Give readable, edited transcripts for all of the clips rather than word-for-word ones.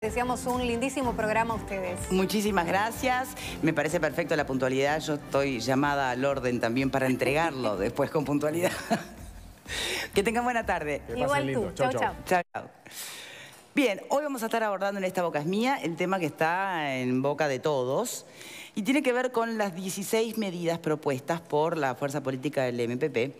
Deseamos un lindísimo programa a ustedes. Muchísimas gracias. Me parece perfecto la puntualidad. Yo estoy llamada al orden también para entregarlo después con puntualidad. Que tengan buena tarde. Igual tú. Chau, chau. Chau. Bien, hoy vamos a estar abordando en Esta Boca es Mía el tema que está en boca de todos y tiene que ver con las 16 medidas propuestas por la fuerza política del MPP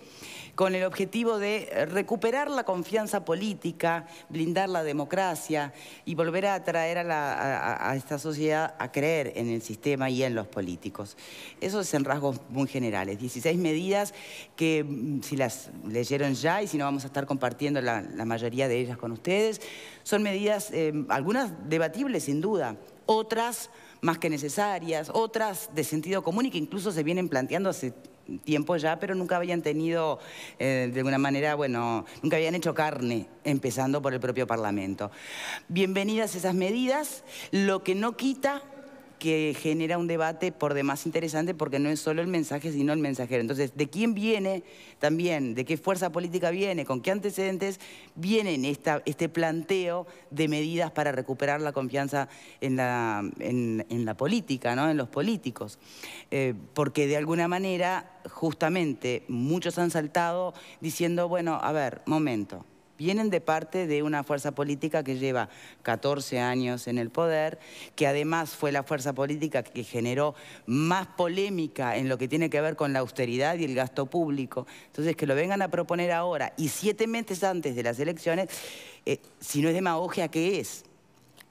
con el objetivo de recuperar la confianza política, blindar la democracia y volver a atraer a esta sociedad a creer en el sistema y en los políticos. Eso es en rasgos muy generales. 16 medidas que, si las leyeron ya y si no vamos a estar compartiendo la mayoría de ellas con ustedes, son medidas, algunas debatibles sin duda, otras más que necesarias, otras de sentido común y que incluso se vienen planteando hace tiempo ya, pero nunca habían tenido, de alguna manera, bueno, nunca habían hecho carne, empezando por el propio Parlamento. Bienvenidas esas medidas, lo que no quita que genera un debate por demás interesante porque no es solo el mensaje, sino el mensajero. Entonces, ¿de quién viene también? ¿De qué fuerza política viene? ¿Con qué antecedentes viene este planteo de medidas para recuperar la confianza en la política, ¿no? En los políticos? Porque de alguna manera, justamente, muchos han saltado diciendo, bueno, a ver, momento. Vienen de parte de una fuerza política que lleva 14 años en el poder, que además fue la fuerza política que generó más polémica en lo que tiene que ver con la austeridad y el gasto público. Entonces, que lo vengan a proponer ahora y 7 meses antes de las elecciones, si no es demagogia, ¿qué es?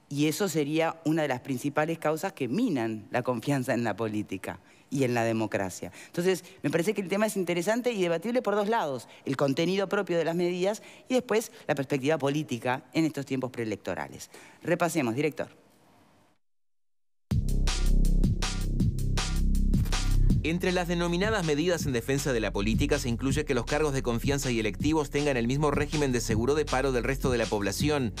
Y eso sería una de las principales causas que minan la confianza en la política y en la democracia. Entonces, me parece que el tema es interesante y debatible por dos lados. El contenido propio de las medidas y después la perspectiva política en estos tiempos preelectorales. Repasemos, director. Entre las denominadas medidas en defensa de la política se incluye que los cargos de confianza y electivos tengan el mismo régimen de seguro de paro del resto de la población,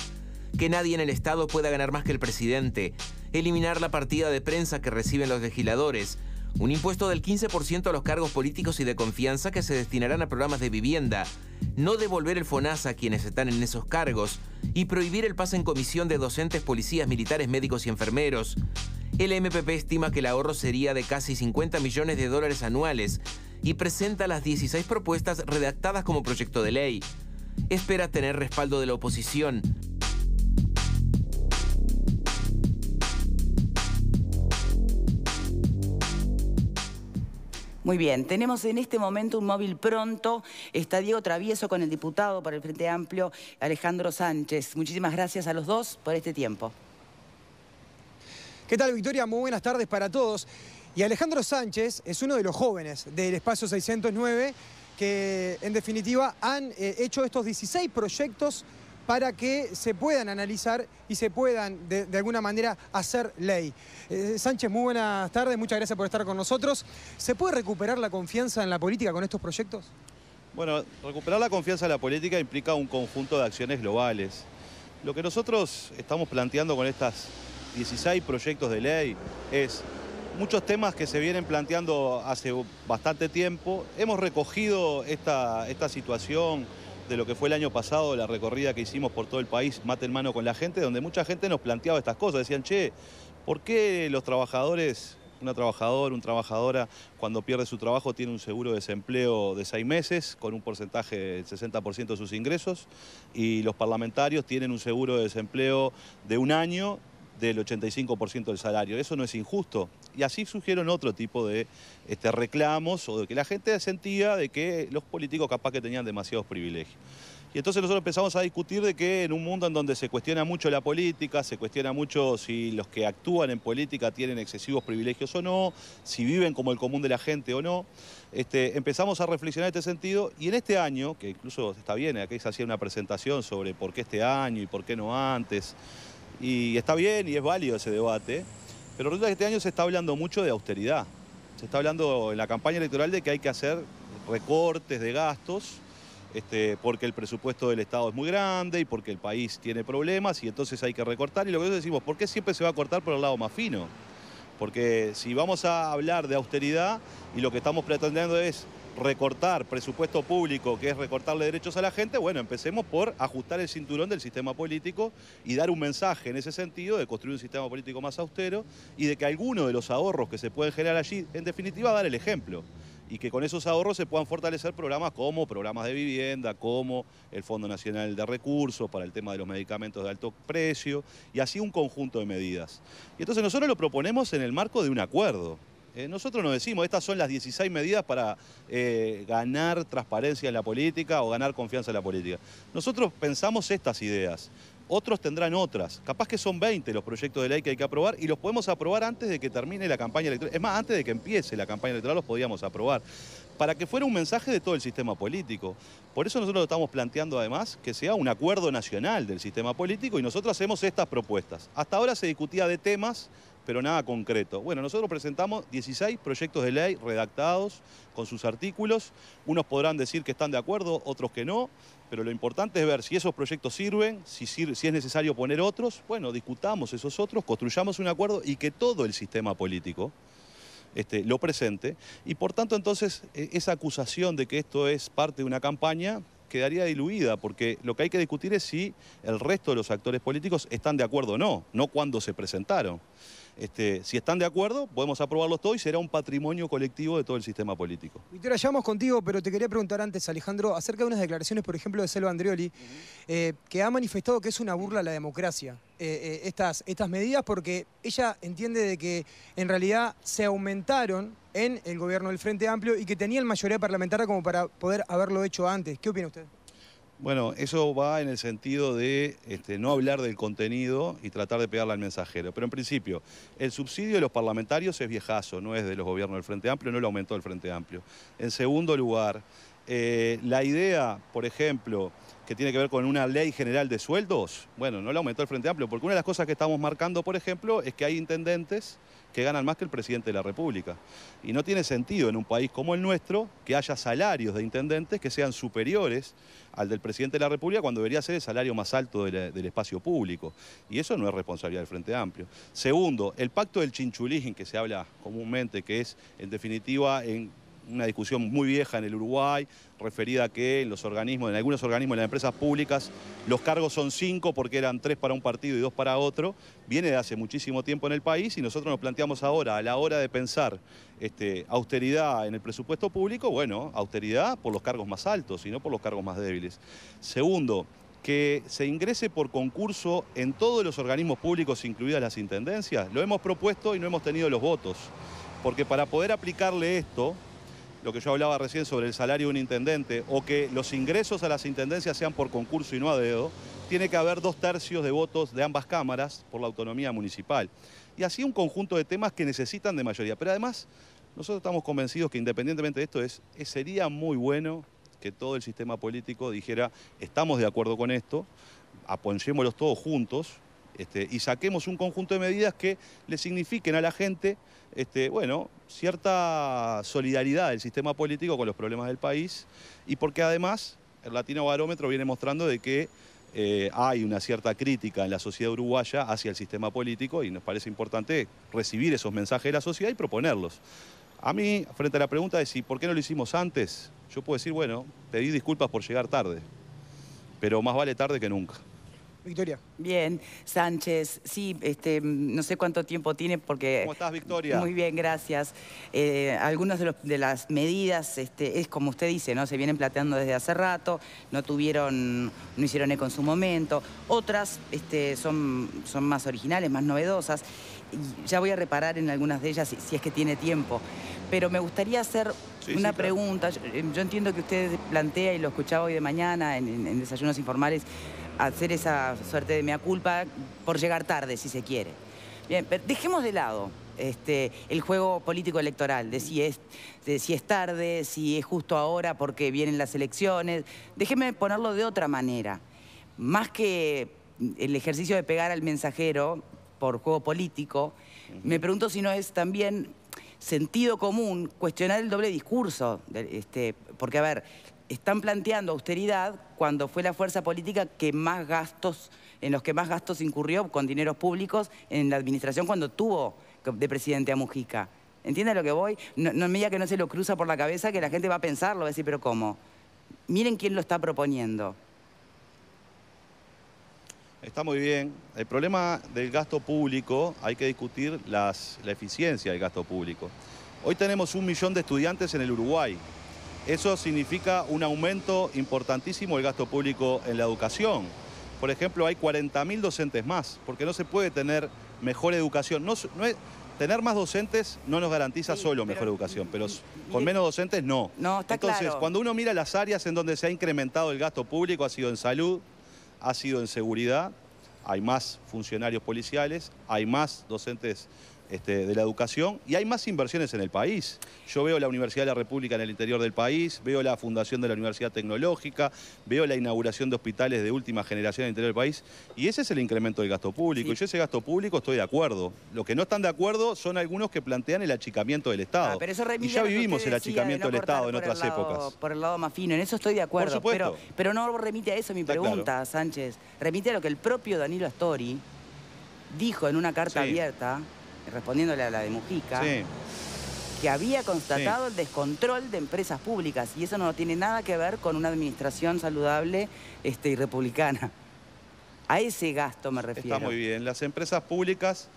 que nadie en el Estado pueda ganar más que el presidente, eliminar la partida de prensa que reciben los legisladores, un impuesto del 15% a los cargos políticos y de confianza que se destinarán a programas de vivienda, no devolver el FONASA a quienes están en esos cargos y prohibir el pase en comisión de docentes, policías, militares, médicos y enfermeros. El MPP estima que el ahorro sería de casi 50 millones de dólares anuales y presenta las 16 propuestas redactadas como proyecto de ley. Espera tener respaldo de la oposición. Muy bien, tenemos en este momento un móvil pronto. Está Diego Travieso con el diputado por el Frente Amplio, Alejandro Sánchez. Muchísimas gracias a los dos por este tiempo. ¿Qué tal, Victoria? Muy buenas tardes para todos. Y Alejandro Sánchez es uno de los jóvenes del Espacio 609 que, en definitiva, han hecho estos 16 proyectos para que se puedan analizar y se puedan, de alguna manera, hacer ley. Sánchez, muy buenas tardes, muchas gracias por estar con nosotros. ¿Se puede recuperar la confianza en la política con estos proyectos? Bueno, recuperar la confianza en la política implica un conjunto de acciones globales. Lo que nosotros estamos planteando con estas 16 proyectos de ley es muchos temas que se vienen planteando hace bastante tiempo. Hemos recogido esta situación de lo que fue el año pasado, la recorrida que hicimos por todo el país, mate en mano con la gente, donde mucha gente nos planteaba estas cosas. Decían, che, ¿por qué los trabajadores, una trabajadora, cuando pierde su trabajo tiene un seguro de desempleo de 6 meses, con un porcentaje del 60% de sus ingresos, y los parlamentarios tienen un seguro de desempleo de 1 año, del 85% del salario? Eso no es injusto. Y así surgieron otro tipo de reclamos o de que la gente sentía de que los políticos capaz que tenían demasiados privilegios. Y entonces nosotros empezamos a discutir de que en un mundo en donde se cuestiona mucho la política, se cuestiona mucho si los que actúan en política tienen excesivos privilegios o no, si viven como el común de la gente o no, empezamos a reflexionar en este sentido y en este año, que incluso está bien, aquí se hacía una presentación sobre por qué este año y por qué no antes, y está bien y es válido ese debate, pero resulta que este año se está hablando mucho de austeridad. Se está hablando en la campaña electoral de que hay que hacer recortes de gastos, porque el presupuesto del Estado es muy grande y porque el país tiene problemas y entonces hay que recortar. Y lo que nosotros decimos, ¿por qué siempre se va a cortar por el lado más fino? Porque si vamos a hablar de austeridad y lo que estamos pretendiendo es recortar presupuesto público, que es recortarle derechos a la gente, bueno, empecemos por ajustar el cinturón del sistema político y dar un mensaje en ese sentido de construir un sistema político más austero y de que algunos de los ahorros que se pueden generar allí, en definitiva, dar el ejemplo. Y que con esos ahorros se puedan fortalecer programas como programas de vivienda, como el Fondo Nacional de Recursos para el tema de los medicamentos de alto precio, y así un conjunto de medidas. Y entonces nosotros lo proponemos en el marco de un acuerdo. Nosotros nos decimos, estas son las 16 medidas para ganar transparencia en la política o ganar confianza en la política. Nosotros pensamos estas ideas. Otros tendrán otras. Capaz que son 20 los proyectos de ley que hay que aprobar y los podemos aprobar antes de que termine la campaña electoral. Es más, antes de que empiece la campaña electoral los podíamos aprobar. Para que fuera un mensaje de todo el sistema político. Por eso nosotros estamos planteando además que sea un acuerdo nacional del sistema político y nosotros hacemos estas propuestas. Hasta ahora se discutía de temas, pero nada concreto. Bueno, nosotros presentamos 16 proyectos de ley redactados con sus artículos. Unos podrán decir que están de acuerdo, otros que no, pero lo importante es ver si esos proyectos sirven, si es necesario poner otros. Bueno, discutamos esos otros, construyamos un acuerdo y que todo el sistema político lo presente. Y por tanto, entonces, esa acusación de que esto es parte de una campaña quedaría diluida, porque lo que hay que discutir es si el resto de los actores políticos están de acuerdo o no, no cuándo se presentaron. Si están de acuerdo, podemos aprobarlos todos y será un patrimonio colectivo de todo el sistema político. Victoria, ya vamos contigo, pero te quería preguntar antes, Alejandro, acerca de unas declaraciones, por ejemplo, de Selva Andrioli, que ha manifestado que es una burla a la democracia estas medidas, porque ella entiende de que en realidad se aumentaron en el gobierno del Frente Amplio y que tenían mayoría parlamentaria como para poder haberlo hecho antes. ¿Qué opina usted? Bueno, eso va en el sentido de no hablar del contenido y tratar de pegarle al mensajero. Pero en principio, el subsidio de los parlamentarios es viejazo, no es de los gobiernos del Frente Amplio, no lo aumentó el Frente Amplio. En segundo lugar, la idea, por ejemplo, que tiene que ver con una ley general de sueldos, bueno, no la aumentó el Frente Amplio, porque una de las cosas que estamos marcando, por ejemplo, es que hay intendentes que ganan más que el presidente de la República. Y no tiene sentido en un país como el nuestro que haya salarios de intendentes que sean superiores al del presidente de la República cuando debería ser el salario más alto del espacio público. Y eso no es responsabilidad del Frente Amplio. Segundo, el pacto del chinchulín que se habla comúnmente, que es en definitiva una discusión muy vieja en el Uruguay, referida a que en algunos organismos de las empresas públicas los cargos son 5 porque eran 3 para un partido y 2 para otro, viene de hace muchísimo tiempo en el país y nosotros nos planteamos ahora, a la hora de pensar austeridad en el presupuesto público, bueno, austeridad por los cargos más altos y no por los cargos más débiles. Segundo, que se ingrese por concurso en todos los organismos públicos, incluidas las intendencias. Lo hemos propuesto y no hemos tenido los votos, porque para poder aplicarle esto, lo que yo hablaba recién sobre el salario de un intendente, o que los ingresos a las intendencias sean por concurso y no a dedo, tiene que haber 2/3 de votos de ambas cámaras por la autonomía municipal. Y así un conjunto de temas que necesitan de mayoría. Pero además, nosotros estamos convencidos que independientemente de esto, sería muy bueno que todo el sistema político dijera, estamos de acuerdo con esto, apoyémoslos todos juntos, y saquemos un conjunto de medidas que le signifiquen a la gente bueno, cierta solidaridad del sistema político con los problemas del país y porque además el Latino Barómetro viene mostrando de que hay una cierta crítica en la sociedad uruguaya hacia el sistema político y nos parece importante recibir esos mensajes de la sociedad y proponerlos. A mí, frente a la pregunta de si por qué no lo hicimos antes, yo puedo decir, bueno, pedí disculpas por llegar tarde, pero más vale tarde que nunca. Victoria. Bien, Sánchez, sí, no sé cuánto tiempo tiene porque... ¿Cómo estás, Victoria? Muy bien, gracias. Algunas de las medidas, es como usted dice, ¿no? Se vienen planteando desde hace rato, no hicieron eco en su momento. Otras son más originales, más novedosas. Y ya voy a reparar en algunas de ellas si es que tiene tiempo. Pero me gustaría hacer una pregunta. Yo entiendo que usted plantea, y lo escuchaba hoy de mañana en Desayunos Informales, hacer esa suerte de mea culpa por llegar tarde, si se quiere. Bien, pero dejemos de lado el juego político electoral, de si es tarde, si es justo ahora porque vienen las elecciones. Déjeme ponerlo de otra manera. Más que el ejercicio de pegar al mensajero por juego político, me pregunto si no es también sentido común cuestionar el doble discurso. Porque, a ver, están planteando austeridad cuando fue la fuerza política en los que más gastos incurrió con dineros públicos en la administración cuando tuvo de presidente a Mujica. ¿Entiende a lo que voy? No me diga que no se lo cruza por la cabeza, que la gente va a pensarlo, va a decir, pero ¿cómo? Miren quién lo está proponiendo. Está muy bien. El problema del gasto público, hay que discutir la eficiencia del gasto público. Hoy tenemos 1 millón de estudiantes en el Uruguay. Eso significa un aumento importantísimo del gasto público en la educación. Por ejemplo, hay 40.000 docentes más, porque no se puede tener mejor educación. Tener más docentes no nos garantiza solo mejor educación, pero con menos docentes no. No, está Entonces, claro. cuando uno mira las áreas en donde se ha incrementado el gasto público, ha sido en salud, ha sido en seguridad, hay más funcionarios policiales, hay más docentes de la educación y hay más inversiones en el país. Yo veo la Universidad de la República en el interior del país, veo la fundación de la Universidad Tecnológica, veo la inauguración de hospitales de última generación en el interior del país y ese es el incremento del gasto público. Sí. Y yo ese gasto público estoy de acuerdo. Lo que no están de acuerdo son algunos que plantean el achicamiento del Estado. Pero eso y ya vivimos el achicamiento del Estado en otras épocas. Por el lado más fino, en eso estoy de acuerdo. Por supuesto. Pero no remite a eso mi pregunta, claro. Sánchez. Remite a lo que el propio Danilo Astori dijo en una carta abierta, respondiéndole a la de Mujica, que había constatado el descontrol de empresas públicas y eso no tiene nada que ver con una administración saludable y republicana. A ese gasto me refiero. Está muy bien. Las empresas públicas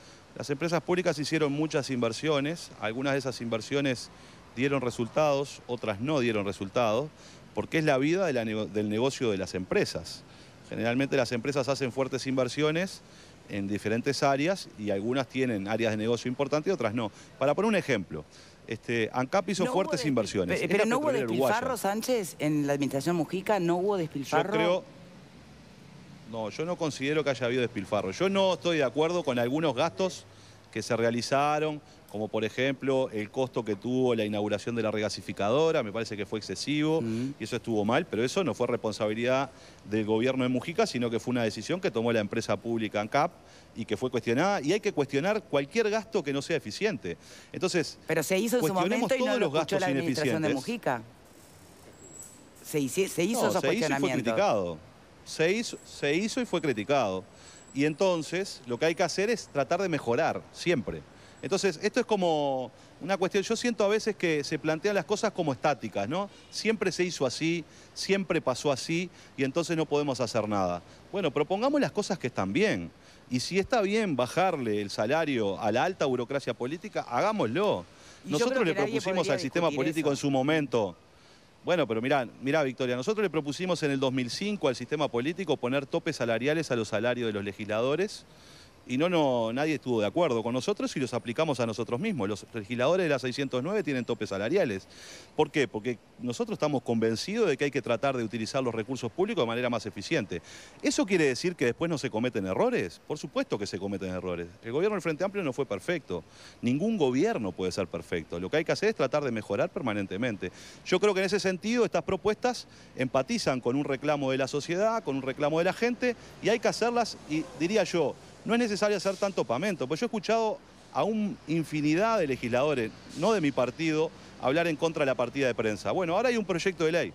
hicieron muchas inversiones. Algunas de esas inversiones dieron resultados, otras no dieron resultados, porque es la vida del negocio de las empresas. Generalmente las empresas hacen fuertes inversiones en diferentes áreas y algunas tienen áreas de negocio importantes y otras no. Para poner un ejemplo, ANCAP hizo fuertes inversiones. Pero no hubo despilfarro, Sánchez, en la administración Mujica, ¿no hubo despilfarro? Yo no considero que haya habido despilfarro. Yo no estoy de acuerdo con algunos gastos que se realizaron, como por ejemplo el costo que tuvo la inauguración de la regasificadora, me parece que fue excesivo y eso estuvo mal, pero eso no fue responsabilidad del gobierno de Mujica, sino que fue una decisión que tomó la empresa pública ANCAP y que fue cuestionada, y hay que cuestionar cualquier gasto que no sea eficiente. Entonces, pero se hizo en su momento y no lo escuchó la administración de Mujica. Se hizo esos cuestionamientos. Se hizo y fue criticado. Y entonces lo que hay que hacer es tratar de mejorar, siempre. Entonces, esto es como una cuestión, yo siento a veces que se plantean las cosas como estáticas, ¿no? Siempre se hizo así, siempre pasó así, y entonces no podemos hacer nada. Bueno, propongamos las cosas que están bien. Y si está bien bajarle el salario a la alta burocracia política, hagámoslo. Nosotros le propusimos al sistema político en su momento. Bueno, pero mirá, Victoria, nosotros le propusimos en el 2005 al sistema político poner topes salariales a los salarios de los legisladores y nadie estuvo de acuerdo con nosotros y los aplicamos a nosotros mismos. Los legisladores de la 609 tienen topes salariales. ¿Por qué? Porque nosotros estamos convencidos de que hay que tratar de utilizar los recursos públicos de manera más eficiente. ¿Eso quiere decir que después no se cometen errores? Por supuesto que se cometen errores. El gobierno del Frente Amplio no fue perfecto. Ningún gobierno puede ser perfecto. Lo que hay que hacer es tratar de mejorar permanentemente. Yo creo que en ese sentido estas propuestas empatizan con un reclamo de la sociedad, con un reclamo de la gente, y hay que hacerlas, y diría yo, no es necesario hacer tanto pamento, pues yo he escuchado a una infinidad de legisladores, no de mi partido, hablar en contra de la partida de prensa. Bueno, ahora hay un proyecto de ley.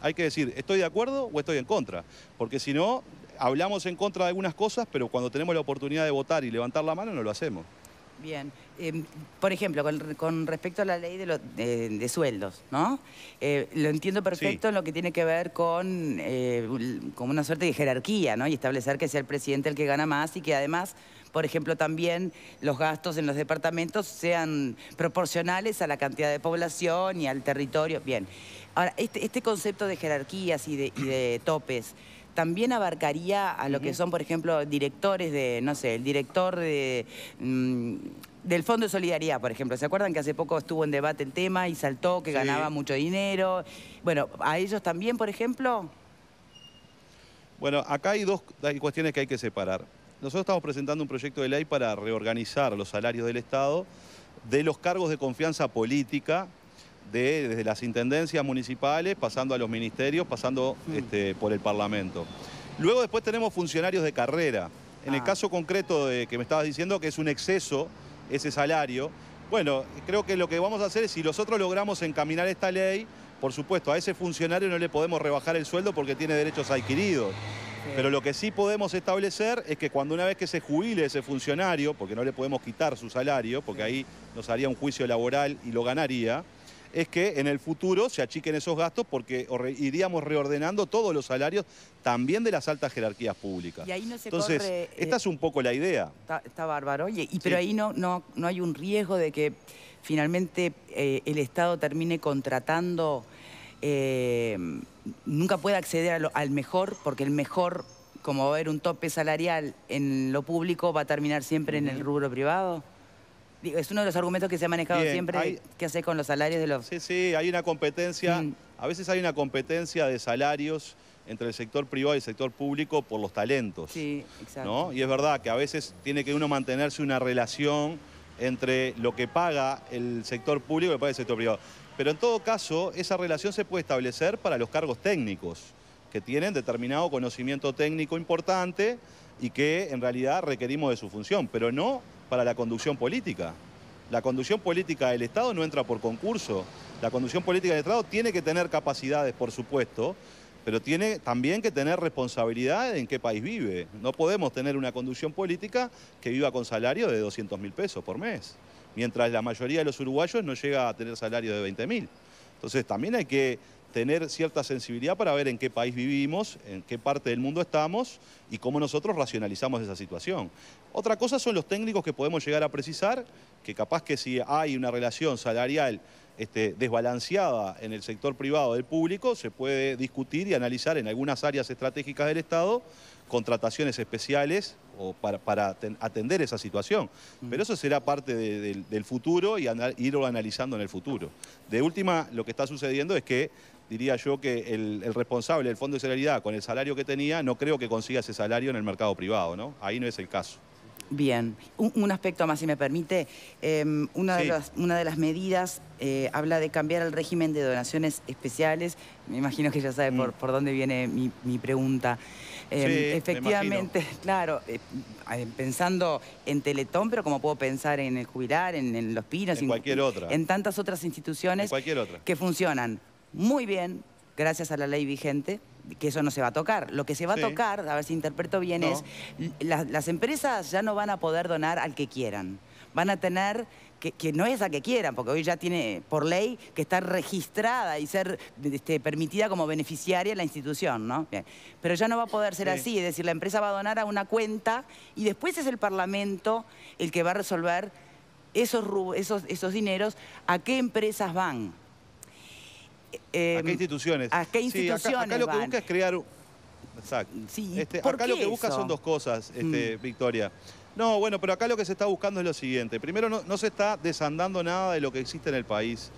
Hay que decir, ¿estoy de acuerdo o estoy en contra? Porque si no, hablamos en contra de algunas cosas, pero cuando tenemos la oportunidad de votar y levantar la mano, no lo hacemos. Bien. Por ejemplo, con respecto a la ley de sueldos, ¿no? Lo entiendo perfecto en lo que tiene que ver con una suerte de jerarquía, ¿no? Y establecer que sea el presidente el que gana más y que además, por ejemplo, también los gastos en los departamentos sean proporcionales a la cantidad de población y al territorio. Bien. Ahora, este concepto de jerarquías y de topes, ¿también abarcaría a lo que son, por ejemplo, directores de, no sé, el director del Fondo de Solidaridad, por ejemplo? ¿Se acuerdan que hace poco estuvo en debate el tema y saltó que ganaba mucho dinero? Bueno, ¿a ellos también, por ejemplo? Bueno, acá hay hay cuestiones que hay que separar. Nosotros estamos presentando un proyecto de ley para reorganizar los salarios del Estado de los cargos de confianza política, desde las intendencias municipales, pasando a los ministerios, pasando por el Parlamento. Luego después tenemos funcionarios de carrera. En el caso concreto que me estabas diciendo que es un exceso ese salario, bueno, creo que lo que vamos a hacer es, si nosotros logramos encaminar esta ley, por supuesto, a ese funcionario no le podemos rebajar el sueldo porque tiene derechos adquiridos. Pero lo que sí podemos establecer es que cuando una vez que se jubile ese funcionario, porque no le podemos quitar su salario, porque ahí nos haría un juicio laboral y lo ganaría, es que en el futuro se achiquen esos gastos porque iríamos reordenando todos los salarios también de las altas jerarquías públicas. Y ahí no se Entonces, corre, esta es un poco la idea. Está bárbaro. Pero ahí no hay un riesgo de que finalmente el Estado termine contratando, nunca pueda acceder al mejor, porque el mejor, como va a haber un tope salarial en lo público, va a terminar siempre en el rubro privado. Es uno de los argumentos que se ha manejado siempre, ¿qué hacer con los salarios de los...? Sí, hay una competencia, a veces hay una competencia de salarios entre el sector privado y el sector público por los talentos. Sí, exacto. ¿No? Y es verdad que a veces tiene que uno mantenerse una relación entre lo que paga el sector público y lo que paga el sector privado. Pero en todo caso, esa relación se puede establecer para los cargos técnicos, que tienen determinado conocimiento técnico importante y que en realidad requerimos de su función, pero no para la conducción política. La conducción política del Estado no entra por concurso. La conducción política del Estado tiene que tener capacidades, por supuesto, pero tiene también que tener responsabilidad en qué país vive. No podemos tener una conducción política que viva con salario de 200.000 pesos por mes, mientras la mayoría de los uruguayos no llega a tener salario de 20.000. Entonces también hay que tener cierta sensibilidad para ver en qué país vivimos, en qué parte del mundo estamos y cómo nosotros racionalizamos esa situación. Otra cosa son los técnicos que podemos llegar a precisar, que capaz que si hay una relación salarial desbalanceada en el sector privado del público, se puede discutir y analizar en algunas áreas estratégicas del Estado contrataciones especiales o para atender esa situación. Pero eso será parte del futuro y irlo analizando en el futuro. De última, lo que está sucediendo es que, diría yo, que el responsable del Fondo de Solidaridad, con el salario que tenía, no creo que consiga ese salario en el mercado privado, ¿no? Ahí no es el caso. Bien, un aspecto más, si me permite. Una de las medidas habla de cambiar el régimen de donaciones especiales. Me imagino que ya sabe por dónde viene mi pregunta. Efectivamente, claro, pensando en Teletón, pero como puedo pensar en el Jubilar, en Los Pinos, en cualquier otra. En tantas otras instituciones que funcionan muy bien, gracias a la ley vigente, que eso no se va a tocar. Lo que se va a tocar, a ver si interpreto bien, es las empresas ya no van a poder donar al que quieran. Van a tener que no es a que quieran, porque hoy ya tiene por ley que estar registrada y ser permitida como beneficiaria la institución, ¿no? Bien. Pero ya no va a poder ser así, es decir, la empresa va a donar a una cuenta y después es el Parlamento el que va a resolver esos dineros, a qué empresas van. ¿A qué instituciones? ¿A qué instituciones acá lo que busca es crear... Exacto. Sí, acá lo que busca son dos cosas, Victoria. No, bueno, pero acá lo que se está buscando es lo siguiente. Primero, no se está desandando nada de lo que existe en el país,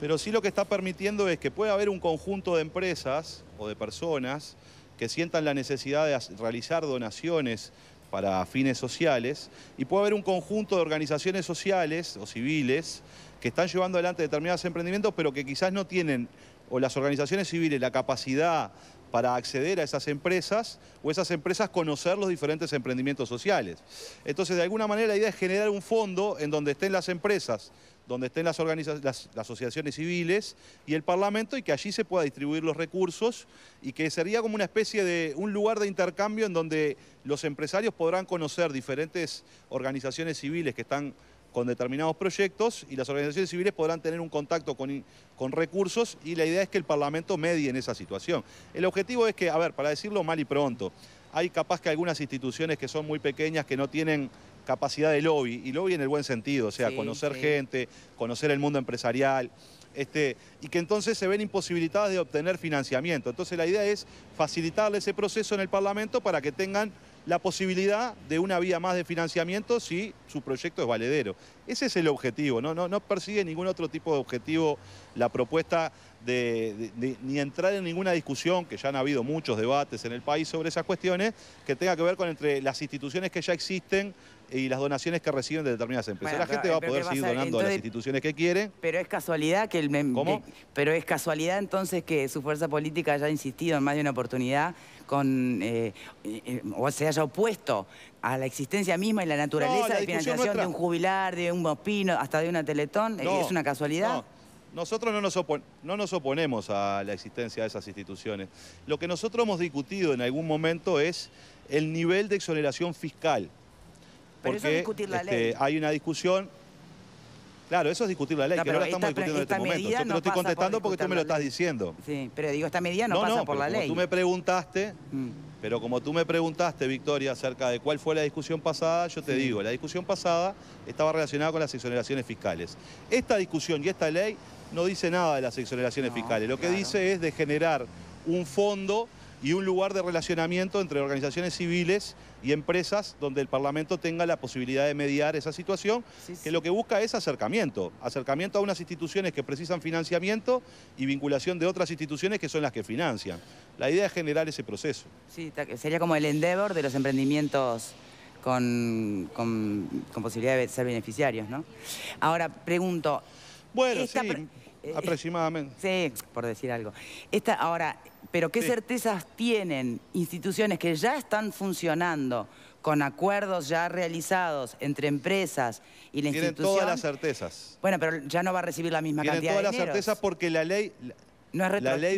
pero sí lo que está permitiendo es que pueda haber un conjunto de empresas o de personas que sientan la necesidad de realizar donaciones para fines sociales y puede haber un conjunto de organizaciones sociales o civiles que están llevando adelante determinados emprendimientos, pero que quizás no tienen, o las organizaciones civiles, la capacidad para acceder a esas empresas, o esas empresas conocer los diferentes emprendimientos sociales. Entonces, de alguna manera, la idea es generar un fondo en donde estén las empresas, donde estén las asociaciones civiles y el Parlamento, y que allí se pueda distribuir los recursos, y que sería como una especie de un lugar de intercambio en donde los empresarios podrán conocer diferentes organizaciones civiles que están con determinados proyectos y las organizaciones civiles podrán tener un contacto con recursos, y la idea es que el Parlamento medie en esa situación. El objetivo es que, a ver, para decirlo mal y pronto, hay capaz que algunas instituciones que son muy pequeñas que no tienen capacidad de lobby, y lobby en el buen sentido, o sea, conocer gente, conocer el mundo empresarial, y que entonces se ven imposibilitadas de obtener financiamiento. Entonces la idea es facilitarle ese proceso en el Parlamento para que tengan la posibilidad de una vía más de financiamiento si su proyecto es valedero. Ese es el objetivo, no persigue ningún otro tipo de objetivo la propuesta ni entrar en ninguna discusión, que ya han habido muchos debates en el país sobre esas cuestiones, que tenga que ver con entre las instituciones que ya existen y las donaciones que reciben de determinadas empresas. Bueno, la gente va a poder seguir donando a las instituciones que quiere. Pero es casualidad que pero es casualidad entonces que su fuerza política haya insistido en más de una oportunidad o se haya opuesto a la existencia misma y la naturaleza de financiación de un Jubilar, de un Pino, hasta de una Teletón. ¿Es una casualidad? Nosotros no nos oponemos a la existencia de esas instituciones. Lo que nosotros hemos discutido en algún momento es el nivel de exoneración fiscal. Pero eso es discutir la ley. Hay una discusión. Claro, eso es discutir la ley, que no la estamos discutiendo en este momento. Yo te lo estoy contestando porque tú me lo estás diciendo. Sí, pero digo, esta medida no pasa por la ley. Tú me preguntaste, pero como tú me preguntaste, Victoria, acerca de cuál fue la discusión pasada, yo te digo, la discusión pasada estaba relacionada con las exoneraciones fiscales. Esta discusión y esta ley no dice nada de las exoneraciones fiscales. Lo que dice es de generar un fondo y un lugar de relacionamiento entre organizaciones civiles y empresas donde el Parlamento tenga la posibilidad de mediar esa situación, que lo que busca es acercamiento a unas instituciones que precisan financiamiento y vinculación de otras instituciones que son las que financian. La idea es generar ese proceso. Sí, sería como el endeavor de los emprendimientos con posibilidad de ser beneficiarios, ¿no? Ahora, pregunto... Bueno, sí, aproximadamente. Sí, por decir algo. Ahora, pero ¿qué certezas tienen instituciones que ya están funcionando con acuerdos ya realizados entre empresas y la institución? Tienen todas las certezas. Bueno, pero ya no va a recibir la misma cantidad de dinero. Tienen todas las certezas porque la ley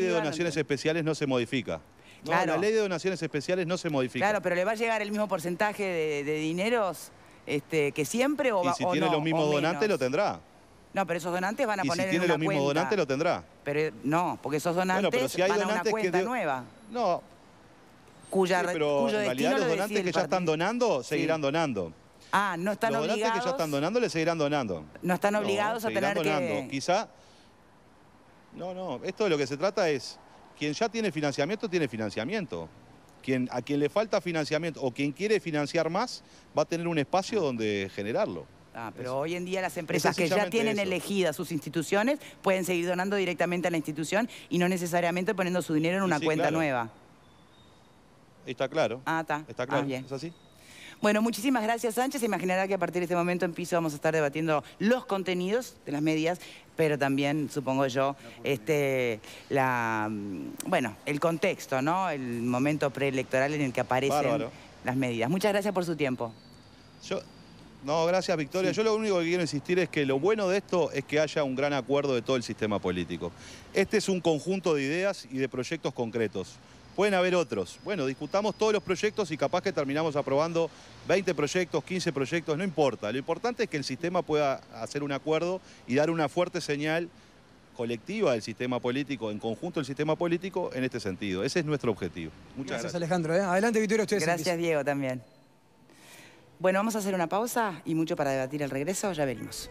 de donaciones especiales no se modifica. Claro. No, la ley de donaciones especiales no se modifica. Claro, pero ¿le va a llegar el mismo porcentaje de dineros que siempre o no? Y si tiene los mismos donantes, lo tendrá. No, pero esos donantes van a poner en una cuenta. Y si tiene los mismos donantes, lo tendrá. Pero no, porque esos donantes van a una cuenta nueva. No. Pero en realidad los donantes que ya están donando, seguirán donando. Ah, no están obligados. Los donantes que ya están donando, le seguirán donando. No están obligados a tener que... Quizá... No, esto de lo que se trata es... Quien ya tiene financiamiento, tiene financiamiento. A quien le falta financiamiento o quien quiere financiar más, va a tener un espacio donde generarlo. Pero hoy en día las empresas que ya tienen elegidas sus instituciones pueden seguir donando directamente a la institución y no necesariamente poniendo su dinero en una cuenta nueva. Está claro. Está claro. Bien. ¿Es así? Bueno, muchísimas gracias, Sánchez. Se imaginará que a partir de este momento en piso vamos a estar debatiendo los contenidos de las medidas, pero también, supongo yo, el contexto, ¿no? El momento preelectoral en el que aparecen las medidas. Muchas gracias por su tiempo. No, gracias, Victoria. Yo lo único que quiero insistir es que lo bueno de esto es que haya un gran acuerdo de todo el sistema político. Este es un conjunto de ideas y de proyectos concretos. Pueden haber otros. Bueno, discutamos todos los proyectos y capaz que terminamos aprobando 20 proyectos, 15 proyectos, no importa. Lo importante es que el sistema pueda hacer un acuerdo y dar una fuerte señal colectiva del sistema político, en conjunto del sistema político, en este sentido. Ese es nuestro objetivo. Muchas gracias. Alejandro. Adelante, Victoria, ustedes. Gracias, Diego, también. Bueno, vamos a hacer una pausa y mucho para debatir al regreso, ya venimos.